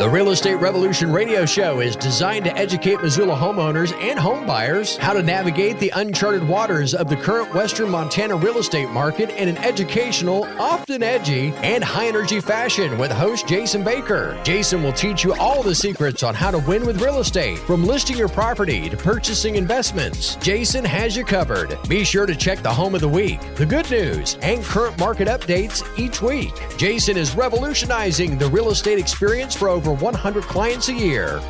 The Real Estate Revolution radio show is designed to educate Missoula homeowners and home buyers how to navigate the uncharted waters of the current Western Montana real estate market in an educational, often edgy, and high-energy fashion with host Jason Baker. Jason will teach you all the secrets on how to win with real estate, from listing your property to purchasing investments. Jason has you covered. Be sure to check the home of the week, the good news, and current market updates each week. Jason is revolutionizing the real estate experience for over 100 clients a year.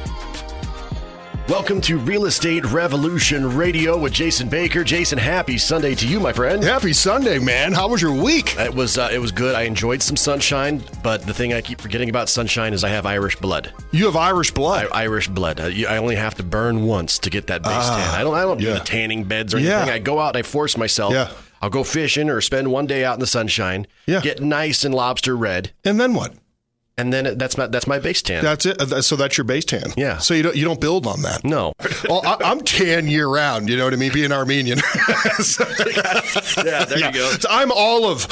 Welcome to Real Estate Revolution Radio with Jason Baker. Jason, happy Sunday to you, my friend. Happy Sunday, man. How was your week? It was good. I enjoyed some sunshine, but the thing I keep forgetting about sunshine is I have Irish blood. You have Irish blood? Irish blood. I only have to burn once to get that base tan. I don't do the tanning beds or anything. I go out and I force myself. Yeah. I'll go fishing or spend one day out in the sunshine, get nice and lobster red. And then what? And then that's my base tan. That's it. So that's your base tan. Yeah. So you don't build on that. No. Well, I'm tan year round. You know what I mean? Being Armenian. Yeah. There you go. So I'm olive,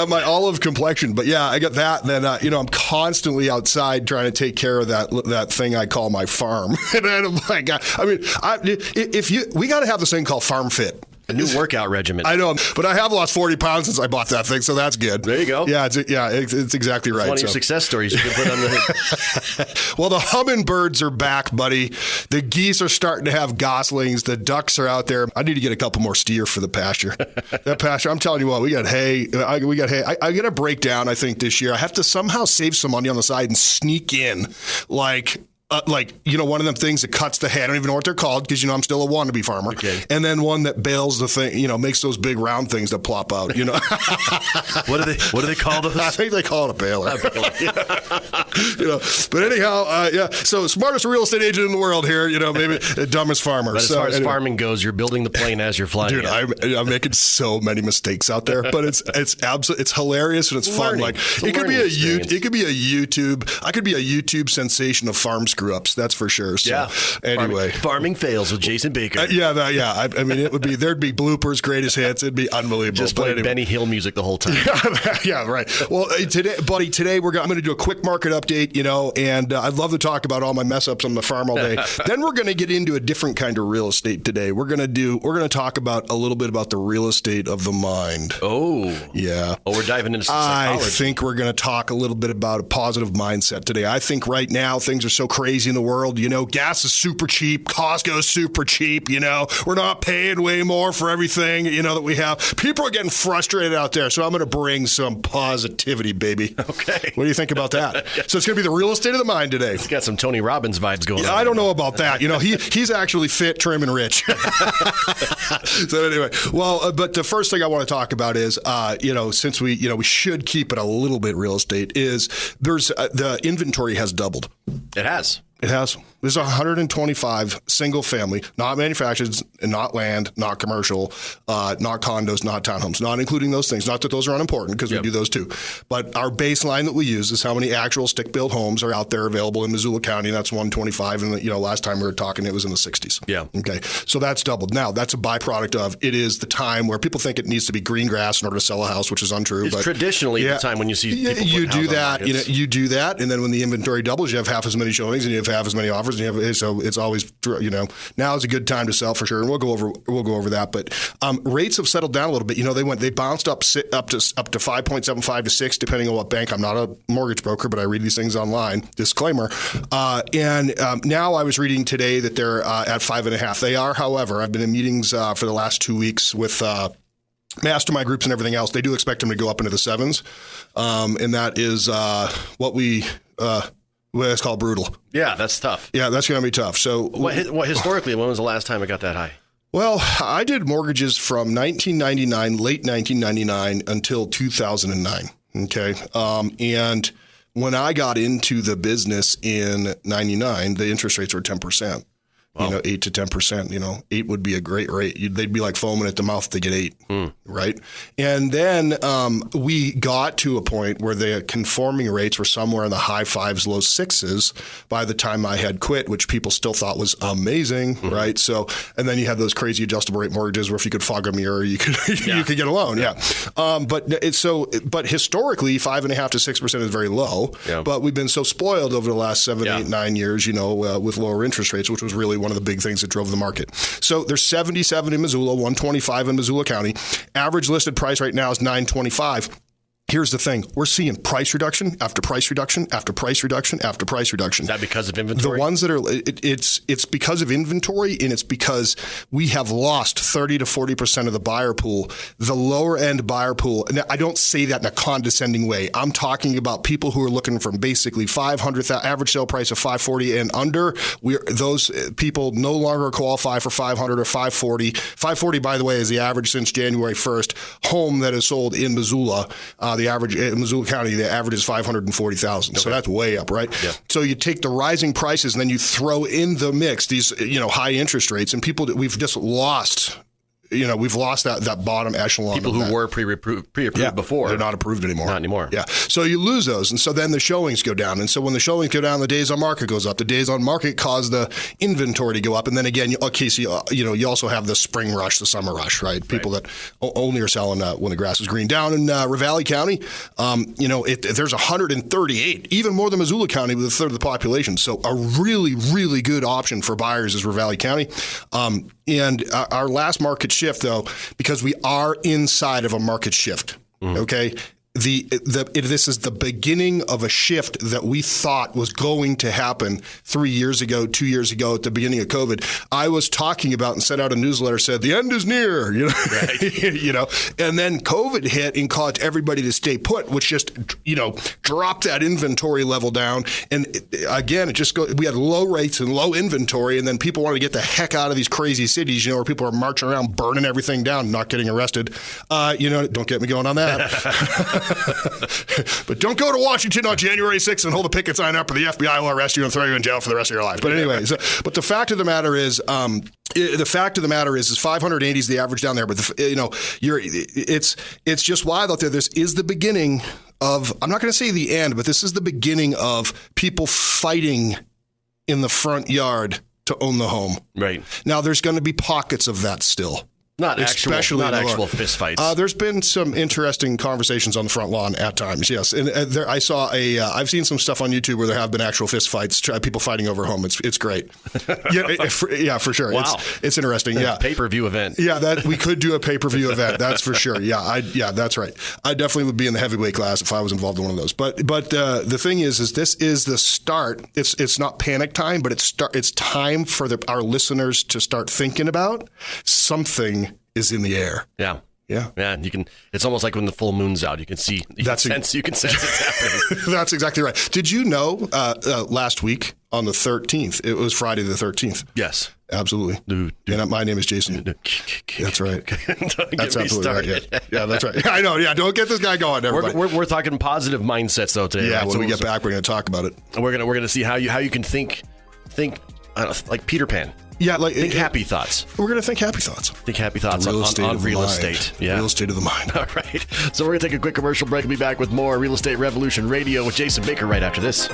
my olive complexion. But yeah, I got that. And then I'm constantly outside trying to take care of that thing I call my farm. And I'm like, we got to have this thing called Farm Fit. A new workout regimen. I know, but I have lost 40 pounds since I bought that thing, so that's good. There you go. Yeah, it's exactly right. It's one of your success stories you can put on the Well, the hummingbirds are back, buddy. The geese are starting to have goslings. The ducks are out there. I need to get a couple more steer for the pasture. That pasture, I'm telling you what, we got hay. I got to break down, I think, this year. I have to somehow save some money on the side and sneak in, one of them things that cuts the hay. I don't even know what they're called because, I'm still a wannabe farmer. Okay. And then one that bales the thing, makes those big round things that plop out, What do they call those? I think they call it a baler. But anyhow, so smartest real estate agent in the world here, maybe the dumbest farmer. But as far as farming goes, you're building the plane as you're flying. Dude, I'm making so many mistakes out there, but it's absolutely, it's hilarious and it's fun. Like it could be a YouTube. I could be a YouTube sensation of farm screw ups. That's for sure. So, anyway, farming fails with Jason Baker. I mean, there'd be bloopers, greatest hits. It'd be unbelievable. Just play Benny Hill music the whole time. Yeah, right. Well, today, buddy, I'm going to do a quick market update. And I'd love to talk about all my mess ups on the farm all day. Then we're going to get into a different kind of real estate today. We're going to talk about a little bit about the real estate of the mind. Oh, yeah. Oh, we're diving into some psychology. I think we're going to talk a little bit about a positive mindset today. I think right now things are so crazy in the world. Gas is super cheap. Costco is super cheap. We're not paying way more for everything, that we have. People are getting frustrated out there. So I'm going to bring some positivity, baby. Okay. What do you think about that? So it's going to be the real estate of the mind today. It's got some Tony Robbins vibes going on. I don't know about that. He's actually fit, trim, and rich. So anyway, but the first thing I want to talk about is, since we should keep it a little bit real estate, is the inventory has doubled. It has. It has. There's 125 single family, not manufactured, not land, not commercial, not condos, not townhomes, not including those things. Not that those are unimportant because we do those too. But our baseline that we use is how many actual stick-built homes are out there available in Missoula County. That's 125. And, last time we were talking, it was in the 60s. Yeah. Okay. So that's doubled. Now, that's a byproduct of it is the time where people think it needs to be green grass in order to sell a house, which is untrue. It's traditionally the time when you see people you do that. You do that. And then when the inventory doubles, you have half as many showings and you have half as many offers. So it's always, now is a good time to sell for sure. And we'll go over that. But rates have settled down a little bit. They bounced up to 5.75 to 6, depending on what bank. I'm not a mortgage broker, but I read these things online. Disclaimer. Now I was reading today that they're at 5.5. They are, however, I've been in meetings for the last 2 weeks with mastermind groups and everything else. They do expect them to go up into the 7s. And that is well, it's called brutal. Yeah, that's tough. Yeah, that's going to be tough. So, what historically, when was the last time it got that high? Well, I did mortgages from 1999, late 1999 until 2009. Okay. And when I got into the business in 99, the interest rates were 10%. Wow. 8 to 10%. 8 would be a great rate. They'd be like foaming at the mouth to get 8, right? And then we got to a point where the conforming rates were somewhere in the high 5s, low 6s by the time I had quit, which people still thought was amazing, right? So, and then you had those crazy adjustable rate mortgages where if you could fog a mirror, you could you could get a loan, But historically, 5.5 to 6% is very low. Yeah. But we've been so spoiled over the last 7, 8, 9 years, with lower interest rates, which was really one of the big things that drove the market. So there's 77 in Missoula, 125 in Missoula County. Average listed price right now is $925. Here's the thing. We're seeing price reduction after price reduction after price reduction after price reduction. Is that because of inventory? The ones that are, it's because of inventory, and it's because we have lost 30 to 40% of the buyer pool, the lower end buyer pool. And I don't say that in a condescending way. I'm talking about people who are looking from basically 500,000 average sale price of 540 and under. Those people no longer qualify for 500 or 540. 540, by the way, is the average since January 1st home that is sold in Missoula. The average in Missoula County, the average is 540,000. Okay. So that's way up, right? Yeah. So you take the rising prices and then you throw in the mix these, high interest rates, and people that we've just lost. We've lost that bottom echelon. People who were pre-approved before. They're not approved anymore. Not anymore. Yeah. So you lose those. And so then the showings go down. And so when the showings go down, the days on market goes up. The days on market cause the inventory to go up. And then again, you also have the spring rush, the summer rush, right? People that only are selling when the grass is green. Down in Ravalli County, there's 138, even more than Missoula County with a third of the population. So a really, really good option for buyers is Ravalli County. And our last market shift, though, because we are inside of a market shift, okay? This is the beginning of a shift that we thought was going to happen 3 years ago, 2 years ago at the beginning of COVID. I was talking about and sent out a newsletter, said the end is near, right. And then COVID hit and caused everybody to stay put, which just, dropped that inventory level down. And again, we had low rates and low inventory, and then people wanted to get the heck out of these crazy cities, where people are marching around, burning everything down, not getting arrested. Don't get me going on that. But don't go to Washington on January 6th and hold a picket sign up, or the FBI will arrest you and throw you in jail for the rest of your life. But anyway, but the fact of the matter is, is 580 is the average down there. But it's just wild out there. This is the beginning of, I'm not going to say the end, but this is the beginning of people fighting in the front yard to own the home. Right. Now, there's going to be pockets of that still. Not actual fist fights. There's been some interesting conversations on the front lawn at times, yes. And I've seen some stuff on YouTube where there have been actual fist fights, people fighting over home. It's great. For sure. Wow. It's interesting. Yeah. Pay-per-view event. Yeah, that we could do a pay-per-view event. That's for sure. Yeah, that's right. I definitely would be in the heavyweight class if I was involved in one of those. But the thing is this is the start. It's not panic time, but it's time for our listeners to start thinking about something is in the air. Yeah. Yeah. Yeah. It's almost like when the full moon's out, you can sense it's happening. That's exactly right. Did you know last week on the 13th, it was Friday the 13th? Yes. Absolutely. And my name is Jason. That's right. That's absolutely right. Yeah, that's right. I know. Yeah. Don't get this guy going, everybody. We're talking positive mindsets though today. Yeah. Right? When we get back, we're going to talk about it. And we're going to see how you can think like Peter Pan. Yeah, think happy thoughts. We're going to think happy thoughts. Think happy thoughts on real estate. Yeah. Real estate of the mind. All right. So we're going to take a quick commercial break and be back with more Real Estate Revolution Radio with Jason Baker right after this.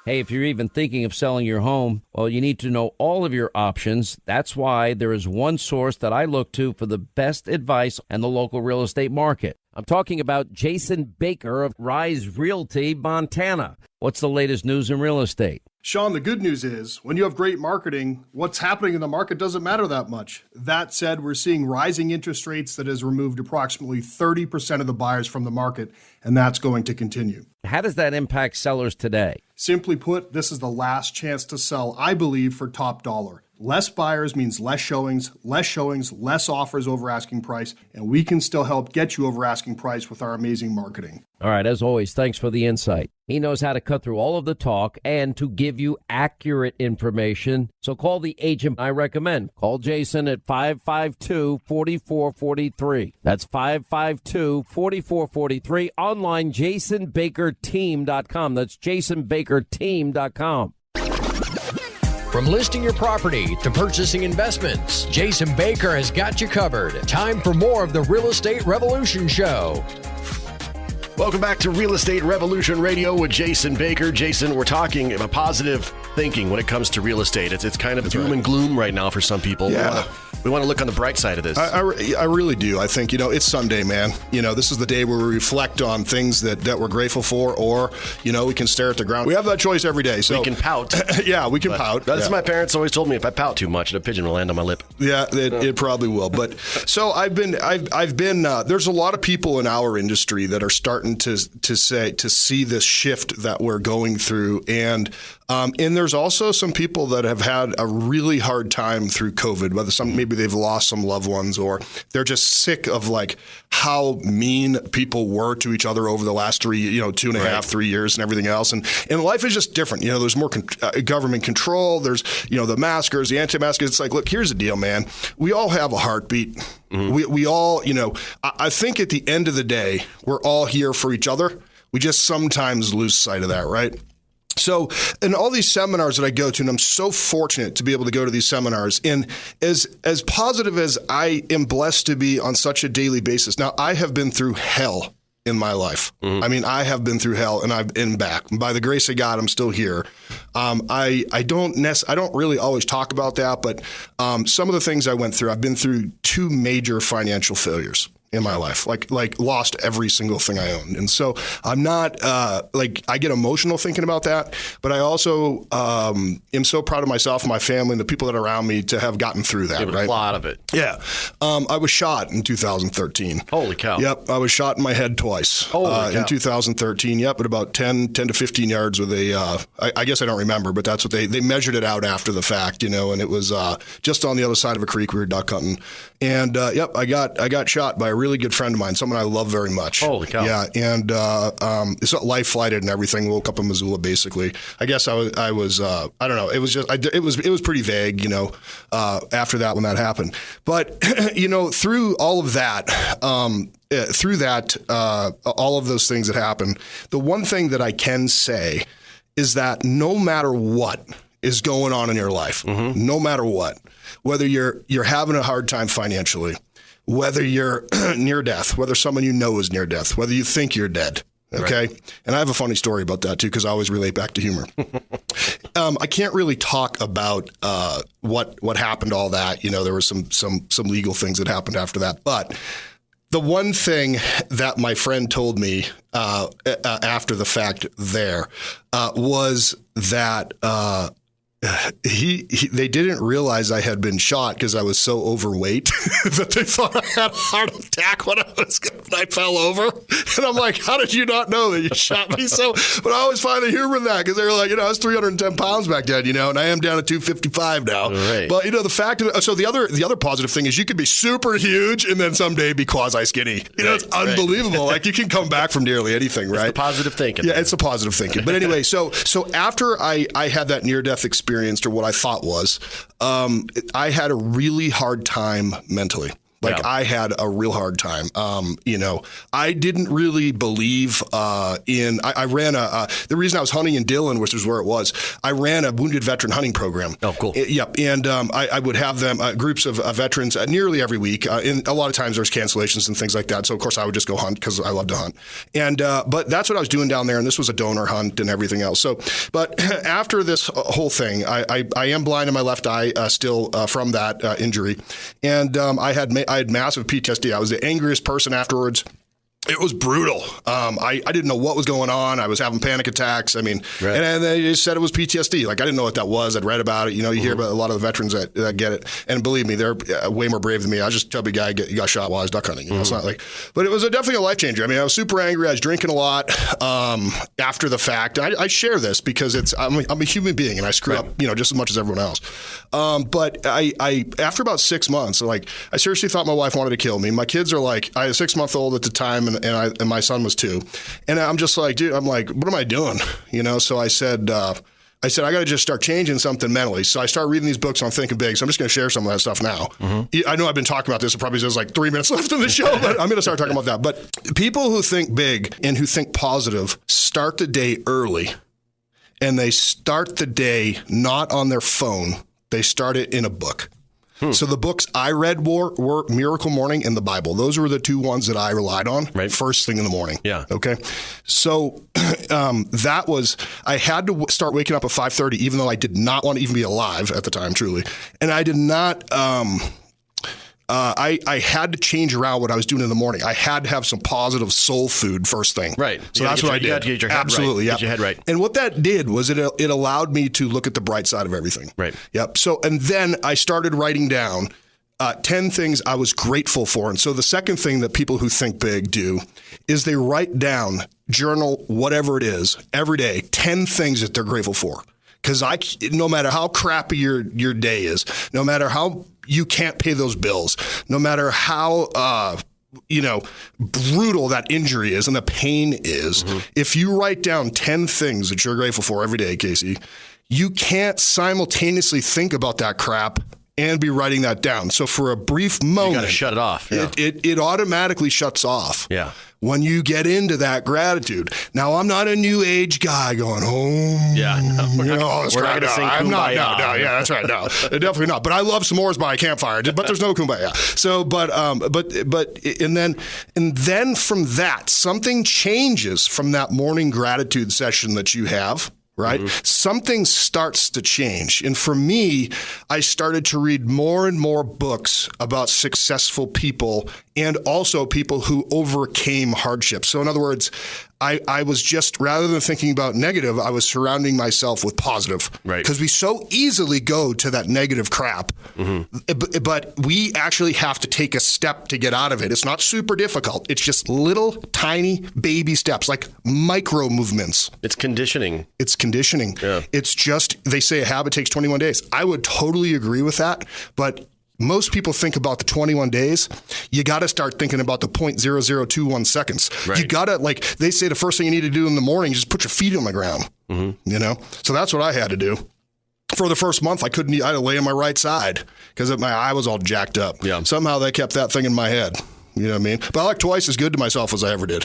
Hey, if you're even thinking of selling your home, well, you need to know all of your options. That's why there is one source that I look to for the best advice on the local real estate market. I'm talking about Jason Baker of Rise Realty, Montana. What's the latest news in real estate? Sean, the good news is when you have great marketing, what's happening in the market doesn't matter that much. That said, we're seeing rising interest rates that has removed approximately 30% of the buyers from the market, and that's going to continue. How does that impact sellers today? Simply put, this is the last chance to sell, I believe, for top dollar. Less buyers means less showings, less offers over asking price, and we can still help get you over asking price with our amazing marketing. All right, as always, thanks for the insight. He knows how to cut through all of the talk and to give you accurate information. So call the agent I recommend. Call Jason at 552-4443. That's 552-4443. Online, JasonBakerTeam.com. That's JasonBakerTeam.com. From listing your property to purchasing investments, Jason Baker has got you covered. Time for more of the Real Estate Revolution Show. Welcome back to Real Estate Revolution Radio with Jason Baker. Jason, we're talking about positive thinking when it comes to real estate. It's kind of doom and gloom right now for some people. Yeah. We want to look on the bright side of this. I really do. I think, it's Sunday, man. This is the day where we reflect on things that we're grateful for, or, we can stare at the ground. We have that choice every day. So we can pout. Yeah, we can pout. That's my parents always told me, if I pout too much, a pigeon will land on my lip. Yeah, it probably will. But so I've been there's a lot of people in our industry that are starting to see this shift that we're going through. And there's also some people that have had a really hard time through COVID, whether maybe they've lost some loved ones, or they're just sick of how mean people were to each other over the last 2.5-3 years and everything else. And life is just different. There's more government control. There's, the maskers, the anti-maskers. It's like, look, here's the deal, man. We all have a heartbeat. Mm-hmm. We all, I think at the end of the day, we're all here for each other. We just sometimes lose sight of that, right? So in all these seminars that I go to, and I'm so fortunate to be able to go to these seminars, and as positive as I am blessed to be on such a daily basis. Now, I have been through hell in my life. Mm-hmm. I mean, I have been through hell, and I've been back. And by the grace of God, I'm still here. I don't really always talk about that, but some of the things I went through, I've been through 2 major financial failures in my life, like lost every single thing I owned. And so I'm not, I get emotional thinking about that, but I also am so proud of myself and my family and the people that are around me to have gotten through that, right? A lot of it. Yeah. I was shot in 2013. Holy cow. Yep. I was shot in my head twice in 2013. Yep. At about 10 to 15 yards with I guess I don't remember, but that's what they measured it out after the fact, and it was just on the other side of a creek. We were duck hunting. And I got shot by a really good friend of mine, someone I love very much. Holy cow! Yeah, and it's life flighted and everything. Woke up in Missoula, basically. I guess I was I don't know. It was just it was pretty vague, after that when that happened. But through all of that, all of those things that happened, the one thing that I can say is that no matter what is going on in your life, mm-hmm. no matter what, whether you're having a hard time financially, whether you're near death, whether someone is near death, whether you think you're dead, okay? Right. And I have a funny story about that too, because I always relate back to humor. I can't really talk about what happened, all that. There were some legal things that happened after that, but the one thing that my friend told me after the fact there was that they didn't realize I had been shot because I was so overweight that they thought I had a heart attack when I fell over. And I'm like, how did you not know that you shot me? But I always find the humor in that, because they were like, I was 310 pounds back then, and I am down to 255 now. Right. But the fact of so the other positive thing is you could be super huge and then someday be quasi skinny. It's unbelievable. Like, you can come back from nearly anything, right? It's the positive thinking. Yeah, it's the positive thinking. But anyway, so after I had that near death experience, or what I thought was, I had a really hard time mentally. I had a real hard time. I didn't really believe I ran the reason I was hunting in Dillon, which is where it was, I ran a wounded veteran hunting program. Oh, cool. Yep. And I would have them, groups of veterans nearly every week. And a lot of times there's cancellations and things like that. So, of course, I would just go hunt because I love to hunt. And but that's what I was doing down there. And this was a donor hunt and everything else. So, but after this whole thing, I am blind in my left eye still from that injury. And I had massive PTSD. I was the angriest person afterwards. It was brutal. I didn't know what was going on. I was having panic attacks. I mean, right. and they just said it was PTSD. I didn't know what that was. I'd read about it. You hear about a lot of the veterans that get it. And believe me, they're way more brave than me. I was just a chubby guy got shot while I was duck hunting. It's not but it was definitely a life changer. I mean, I was super angry. I was drinking a lot after the fact. I share this because I'm a human being and I screw up, just as much as everyone else. But I after about 6 months, I seriously thought my wife wanted to kill me. My kids are I was 6-month-old at the time. And my son was 2. And I'm just like, dude, what am I doing? So I said, I got to just start changing something mentally. So I started reading these books on thinking big. So I'm just going to share some of that stuff now. Mm-hmm. I know I've been talking about this. It probably says 3 minutes left in the show, but I'm going to start talking about that. But people who think big and who think positive start the day early and they start the day not on their phone. They start it in a book. So the books I read were Miracle Morning and the Bible. Those were the two ones that I relied on first thing in the morning. Yeah. Okay. So that was, I had to start waking up at 5:30, even though I did not want to even be alive at the time, truly. And I did not, I had to change around what I was doing in the morning. I had to have some positive soul food first thing. Right. So that's what I did. You had to get your head Absolutely. right. Yeah. Get your head right. And what that did was it allowed me to look at the bright side of everything. Right. Yep. So, and then I started writing down 10 things I was grateful for. And so the second thing that people who think big do is they write down, journal, whatever it is, every day, 10 things that they're grateful for. Because no matter how crappy your day is, no matter how you can't pay those bills, no matter how brutal that injury is and the pain is, if you write down 10 things that you're grateful for every day, Casey, you can't simultaneously think about that crap and be writing that down. So for a brief moment, you got to shut it off. Yeah. It automatically shuts off. Yeah. When you get into that gratitude. Now, I'm not a new age guy going, oh, yeah, no, we're not going to sing I'm not, Kumbaya. no, yeah, that's right, no, definitely not. But I love s'mores by a campfire, but there's no Kumbaya. So, and then from that, something changes from that morning gratitude session that you have. Right? Something starts to change. And for me, I started to read more and more books about successful people and also people who overcame hardships. So in other words, I was just, rather than thinking about negative, I was surrounding myself with positive. Right. Because we so easily go to that negative crap. But we actually have to take a step to get out of it. It's not super difficult. It's just little tiny baby steps, like micro movements. It's conditioning. It's conditioning. Yeah. It's just, they say a habit takes 21 days. I would totally agree with that. But most people think about the 21 days. You got to start thinking about the 0.0021 seconds. Right. You got to, like they say, the first thing you need to do in the morning is just put your feet on the ground. So that's what I had to do. For the first month, I had to lay on my right side because my eye was all jacked up. Yeah. Somehow they kept that thing in my head. You know what I mean? But I like twice as good to myself as I ever did.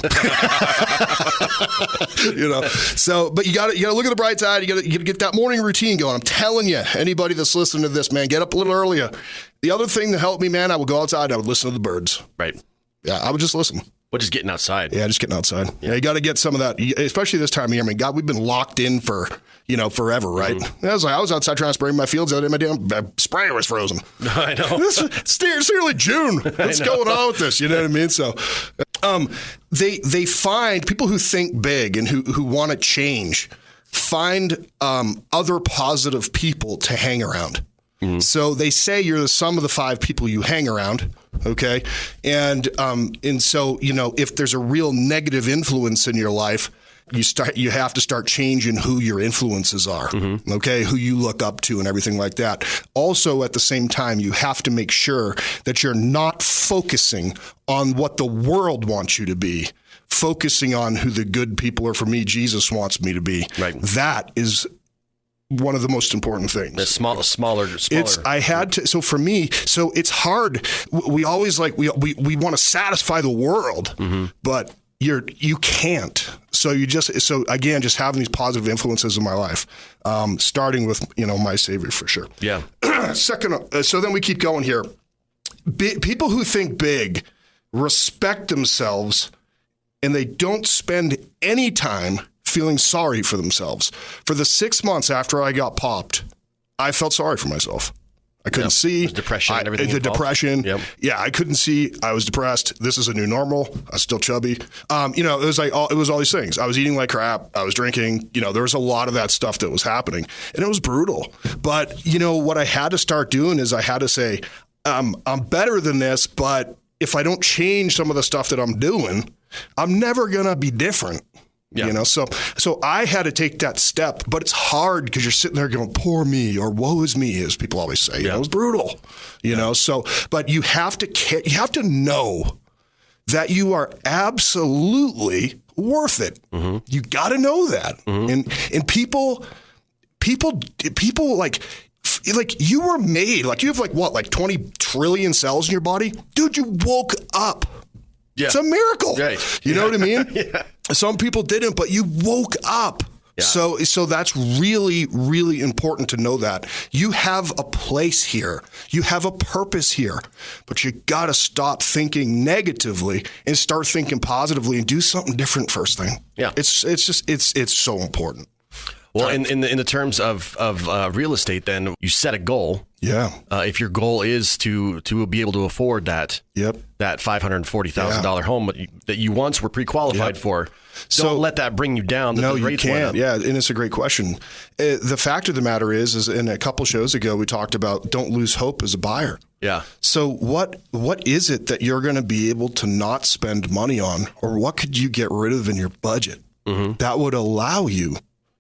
So, but you got to look at the bright side. You got to get that morning routine going. I'm telling you, anybody that's listening to this, man, get up a little earlier. The other thing that helped me, man, I would go outside and I would listen to the birds. Right. Yeah, I would just listen. But just getting outside. Yeah, just getting outside. Yeah, you got to get some of that, especially this time of year. I mean, God, we've been locked in for, forever, right? I was outside trying to spray my fields the other day. My damn sprayer was frozen. I know. It's nearly June. What's going on with this? You know what I mean? So they find people who think big and who want to change, find other positive people to hang around. So they say you're the sum of the 5 people you hang around. Okay. And so, if there's a real negative influence in your life, you have to start changing who your influences are. Okay. Who you look up to and everything like that. Also, at the same time, you have to make sure that you're not focusing on what the world wants you to be, focusing on who the good people are. For me, Jesus wants me to be. Right. That is one of the most important things. The smaller. I had to. So for me, it's hard. We always we want to satisfy the world, but you can't. So again, just having these positive influences in my life, starting with my Savior for sure. Yeah. Second, so then we keep going here. People who think big respect themselves, and they don't spend any time feeling sorry for themselves. For the 6 months after I got popped, I felt sorry for myself. I couldn't see. Depression and everything. The involved. depression. Yep. Yeah, I couldn't see. I was depressed. This is a new normal. I was still chubby. It was it was all these things. I was eating like crap. I was drinking. There was a lot of that stuff that was happening, and it was brutal. But what I had to start doing is I had to say, I'm better than this. But if I don't change some of the stuff that I'm doing, I'm never gonna be different. Yeah. So I had to take that step, but it's hard because you're sitting there going, poor me, or woe is me, as people always say. It was brutal, so, but you have to know that you are absolutely worth it. You got to know that. And people like you were made, you have 20 trillion cells in your body. Dude, you woke up. Yeah. It's a miracle. Right. You know what I mean? Yeah. Some people didn't, but you woke up. Yeah. So that's really, really important to know that. You have a place here. You have a purpose here. But you got to stop thinking negatively and start thinking positively and do something different first thing. Yeah. It's so important. Well, in the terms of real estate, then you set a goal. Yeah. If your goal is to be able to afford that $540,000 home that you once were pre-qualified for, don't let that bring you down. No, you can't. Yeah, and it's a great question. The fact of the matter is in a couple shows ago, we talked about don't lose hope as a buyer. Yeah. So what is it that you're going to be able to not spend money on, or what could you get rid of in your budget that would allow you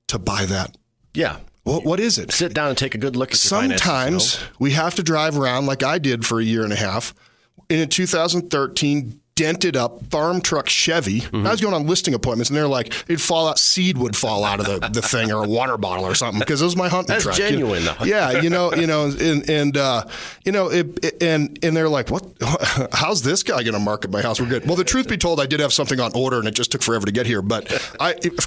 to buy that? Yeah. What is it? Sit down and take a good look at your finances. Sometimes we have to drive around like I did for a year and a half in a 2013 dented up farm truck Chevy. I was going on listing appointments, and they're like, seed would fall out of the thing, or a water bottle or something, because it was my hunting truck. That's genuine, though. Yeah, and they're like, what? How's this guy going to market my house? We're good. Well, the truth be told, I did have something on order, and it just took forever to get here. But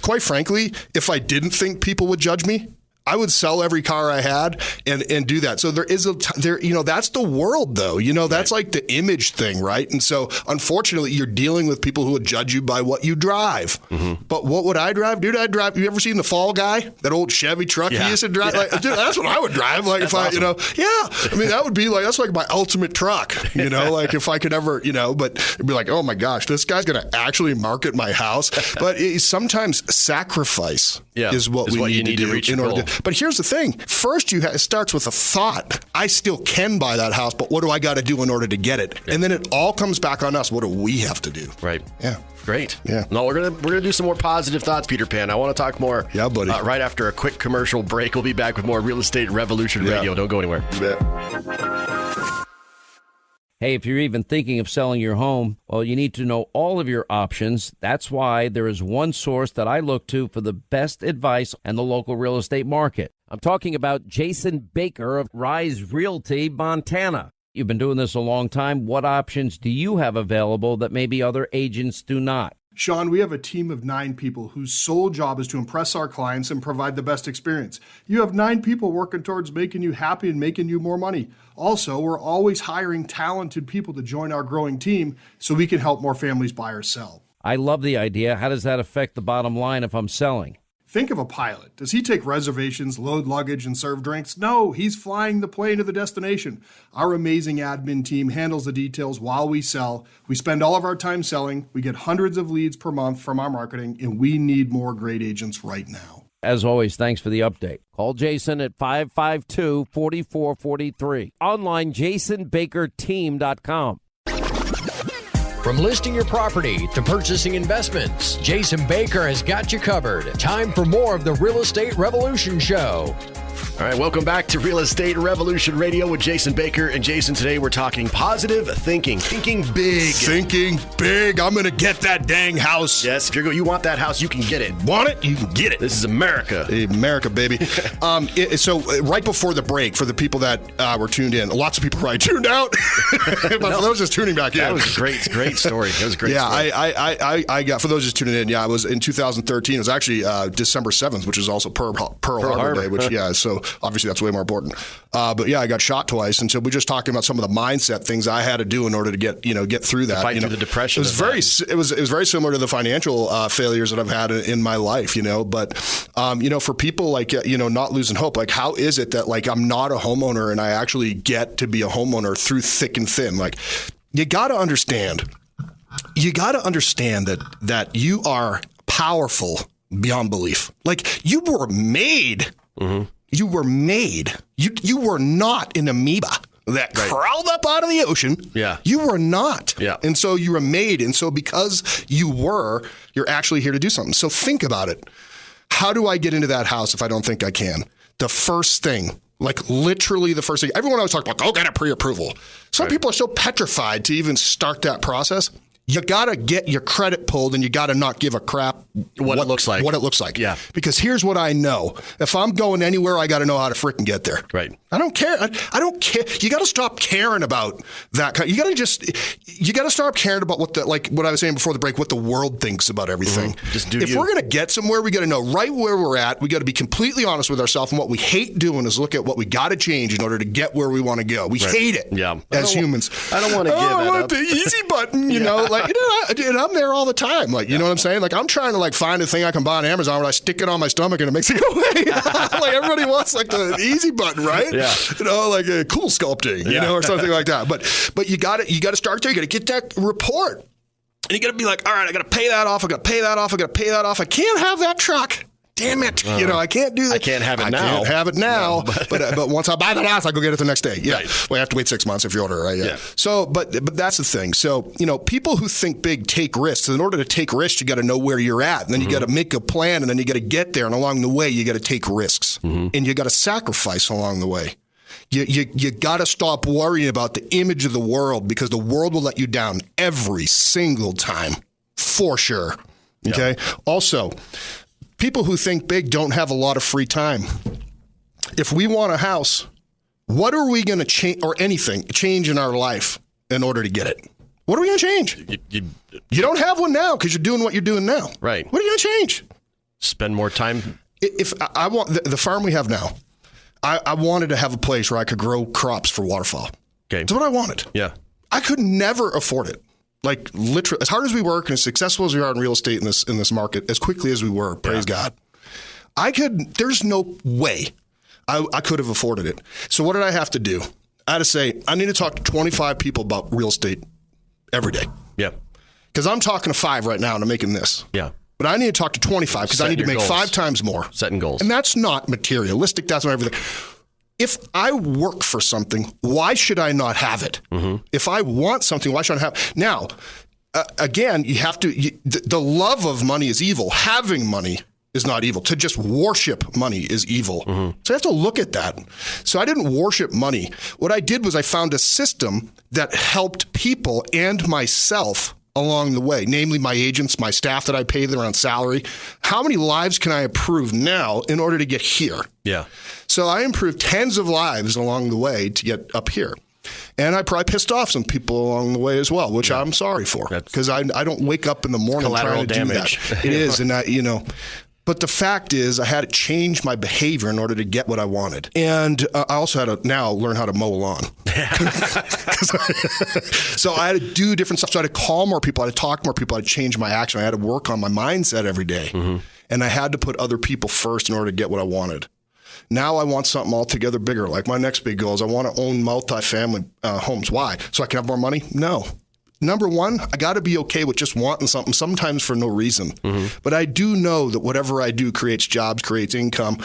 quite frankly, if I didn't think people would judge me, I would sell every car I had and do that. So that's the world, though. That's like the image thing, right? And so unfortunately, you're dealing with people who would judge you by what you drive. But what would I drive? Dude, I'd drive. You ever seen the Fall Guy? That old Chevy truck he used to drive? Like, dude, that's what I would drive. Like if awesome. I mean, that would be like, that's like my ultimate truck, like if I could ever, but it'd be like, oh my gosh, this guy's going to actually market my house. But sometimes sacrifice is what we need to do in order to. But here's the thing. First, it starts with a thought. I still can buy that house, but what do I got to do in order to get it? Yeah. And then it all comes back on us. What do we have to do? Right. Yeah. Great. Yeah. No, we're gonna do some more positive thoughts, Peter Pan. I want to talk more. Yeah, buddy. Right after a quick commercial break, we'll be back with more Real Estate Revolution Radio. Don't go anywhere. You bet. Hey, if you're even thinking of selling your home, well, you need to know all of your options. That's why there is one source that I look to for the best advice on the local real estate market. I'm talking about Jason Baker of Rise Realty, Montana. You've been doing this a long time. What options do you have available that maybe other agents do not? Sean, we have a team of 9 people whose sole job is to impress our clients and provide the best experience. You have 9 people working towards making you happy and making you more money. Also, we're always hiring talented people to join our growing team so we can help more families buy or sell. I love the idea. How does that affect the bottom line if I'm selling? Think of a pilot. Does he take reservations, load luggage, and serve drinks? No, he's flying the plane to the destination. Our amazing admin team handles the details while we sell. We spend all of our time selling. We get hundreds of leads per month from our marketing, and we need more great agents right now. As always, thanks for the update. Call Jason at 552-4443. Online, jasonbakerteam.com. From listing your property to purchasing investments, Jason Baker has got you covered. Time for more of the Real Estate Revolution Show. All right, welcome back to Real Estate Revolution Radio with Jason Baker. And Jason, today we're talking positive thinking big. Thinking big. I'm going to get that dang house. Yes, if you want that house, you can get it. Want it? You can get it. This is America. America, baby. So right before the break, for the people that were tuned in, lots of people probably tuned out. But for those just tuning back in. That was a great story. That was a great story. Yeah, I got, for those just tuning in, I was in 2013. It was actually December 7th, which is also Pearl Harbor Day, which, so obviously that's way more important. But yeah, I got shot twice. And so we're just talking about some of the mindset things I had to do in order to get through that. Fight through the depression. It was very similar to the financial failures that I've had in my life, but for people like, not losing hope, like how is it that like I'm not a homeowner and I actually get to be a homeowner through thick and thin? Like you got to understand that you are powerful beyond belief. Like you were made. Mm-hmm. You were made. You were not an amoeba that crawled up out of the ocean. Yeah. You were not. Yeah. And so you were made. And so because you're actually here to do something. So think about it. How do I get into that house if I don't think I can? The first thing, like literally the first thing, everyone always talks about, go get a pre-approval. Some people are so petrified to even start that process. you got to get your credit pulled and you got to not give a crap what it looks like. What it looks like. Yeah. Because here's what I know. If I'm going anywhere, I got to know how to freaking get there. Right. I don't care. I don't care. You got to stop caring about that. You got to stop caring about what I was saying before the break, what the world thinks about everything. Mm-hmm. If we're going to get somewhere, we got to know right where we're at. We got to be completely honest with ourselves. And what we hate doing is look at what we got to change in order to get where we want to go. We hate it as humans. I don't want to give it up. I want the easy button, you know, dude, I'm there all the time. Like, you know what I'm saying? Like, I'm trying to find a thing I can buy on Amazon where I stick it on my stomach and it makes it go away. Like, everybody wants the easy button, right? Yeah. You know, like a cool sculpting, you know, or something like that. But you got to start there. You got to get that report. And you got to be like, all right, I got to pay that off. I got to pay that off. I got to pay that off. I can't have that truck. Damn it. You know, I can't do that. I can't have it now. I can't have it now. No, but once I buy the house, I go get it the next day. Yeah. Right. Well, you have to wait 6 months if you order it, right? Yeah. So, but that's the thing. So, you know, people who think big take risks. In order to take risks, you got to know where you're at. And then you got to make a plan and then you got to get there. And along the way, you got to take risks. And you got to sacrifice along the way. You got to stop worrying about the image of the world because the world will let you down every single time. For sure. Okay. Also, people who think big don't have a lot of free time. If we want a house, what are we going to change or change in our life in order to get it? What are we going to change? You don't have one now because you're doing what you're doing now. Right. What are you going to change? Spend more time. If I want the farm we have now, I wanted to have a place where I could grow crops for waterfowl. Okay. That's what I wanted. Yeah. I could never afford it. Like literally, as hard as we work and as successful as we are in real estate in this market, as quickly as we were, praise God, there's no way I could have afforded it. So what did I have to do? I had to say, I need to talk to 25 people about real estate every day. Yeah. Because I'm talking to 5 right now and I'm making this. Yeah. But I need to talk to 25 because I need to make goals. 5 times more. Setting goals. And that's not materialistic. That's not everything. If I work for something, why should I not have it? If I want something, why should I have it? Now, again, you have to, the love of money is evil. Having money is not evil. To just worship money is evil. So I have to look at that. So I didn't worship money. What I did was I found a system that helped people and myself along the way, namely my agents, my staff that I pay them on salary. How many lives can I improve now in order to get here? Yeah. So I improved tens of lives along the way to get up here. And I probably pissed off some people along the way as well, which I'm sorry for because I don't wake up in the morning trying to damage. Do that. It is. And but the fact is I had to change my behavior in order to get what I wanted. And I also had to now learn how to mow a lawn. So I had to do different stuff. So I had to call more people. I had to talk to more people. I had to change my action. I had to work on my mindset every day. And I had to put other people first in order to get what I wanted. Now I want something altogether bigger. Like my next big goal is I want to own multifamily homes. Why? So I can have more money? No. Number one, I got to be okay with just wanting something, sometimes for no reason. But I do know that whatever I do creates jobs, creates income.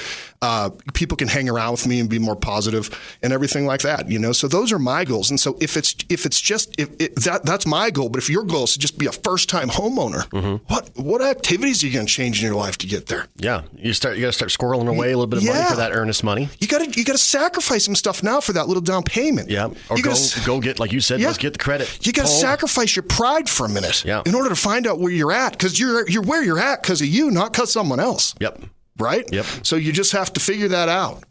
People can hang around with me and be more positive and everything like that, So those are my goals. And so if that's my goal, but if your goal is to just be a first-time homeowner, what activities are you going to change in your life to get there? Yeah, you got to start squirreling away a little bit of money for that earnest money. You got to sacrifice some stuff now for that little down payment. Yeah, or go get, like you said, let's get the credit. You got to sacrifice your pride for a minute in order to find out where you're at, because you're where you're at because of you, not because someone else. Yep. Right? Yep. So you just have to figure that out.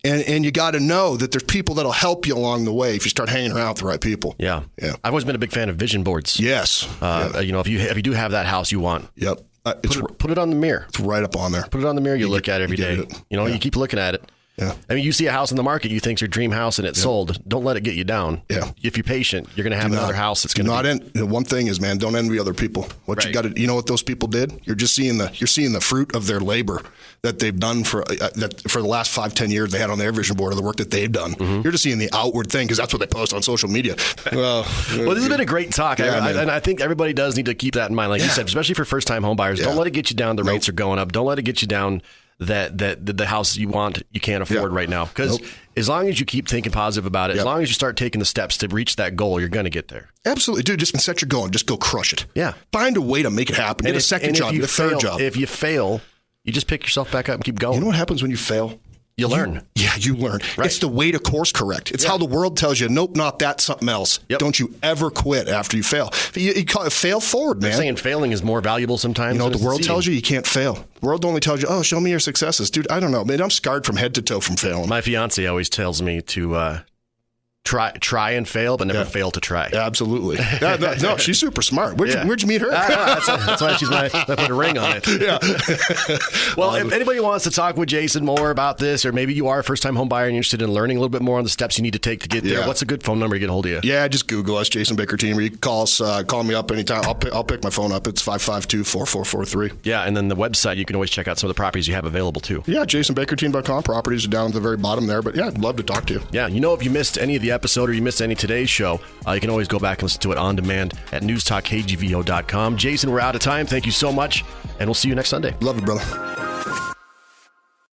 And you got to know that there's people that'll help you along the way if you start hanging around with the right people. Yeah. I've always been a big fan of vision boards. Yes. If you do have that house you want. Yep. Put it on the mirror. It's right up on there. Put it on the mirror. You look at it every day. You keep looking at it. Yeah. I mean, you see a house in the market you think's your dream house and it's sold. Don't let it get you down. Yeah. If you're patient, you're going to have another house that's going to One thing is, man, don't envy other people. You got to, you know what those people did? You're seeing the fruit of their labor that they've done for the last 5-10 years they had on their vision board of the work that they've done. You're just seeing the outward thing because that's what they post on social media. Well, this has been a great talk. And I think everybody does need to keep that in mind. Like you said, especially for first-time home buyers, don't let it get you down. The rates are going up. Don't let it get you down that the house you want, you can't afford right now. Because as long as you keep thinking positive about it, as long as you start taking the steps to reach that goal, you're going to get there. Absolutely. Dude, just set your goal and just go crush it. Yeah. Find a way to make it happen. Get a second job, get a third job. If you fail, you just pick yourself back up and keep going. You know what happens when you fail? You learn. You learn. Right. It's the way to course correct. It's how the world tells you, nope, not that, something else. Yep. Don't you ever quit after you fail. You call it fail forward, man. They're saying failing is more valuable sometimes. You know what the world tells you? You can't fail. The world only tells you, oh, show me your successes. Dude, I don't know. Man, I'm scarred from head to toe from failing. My fiance always tells me to try and fail, but never fail to try. Absolutely. No, she's super smart. Where'd you meet her? That's why I put a ring on it. Yeah. Well, if anybody wants to talk with Jason more about this, or maybe you are a first-time home buyer and you're interested in learning a little bit more on the steps you need to take to get there, what's a good phone number to get a hold of you? Yeah, just Google us, Jason Baker Team, or you can call us, call me up anytime. I'll pick my phone up. It's 552-4443. Yeah, and then the website, you can always check out some of the properties you have available, too. Yeah, jasonbakerteam.com. Properties are down at the very bottom there. But, yeah, I'd love to talk to you. Yeah, if you missed any of the episode or you missed any today's show, you can always go back and listen to it on demand at newstalkkgvo.com. Jason, we're out of time. Thank you so much, and we'll see you next Sunday. Love you, brother.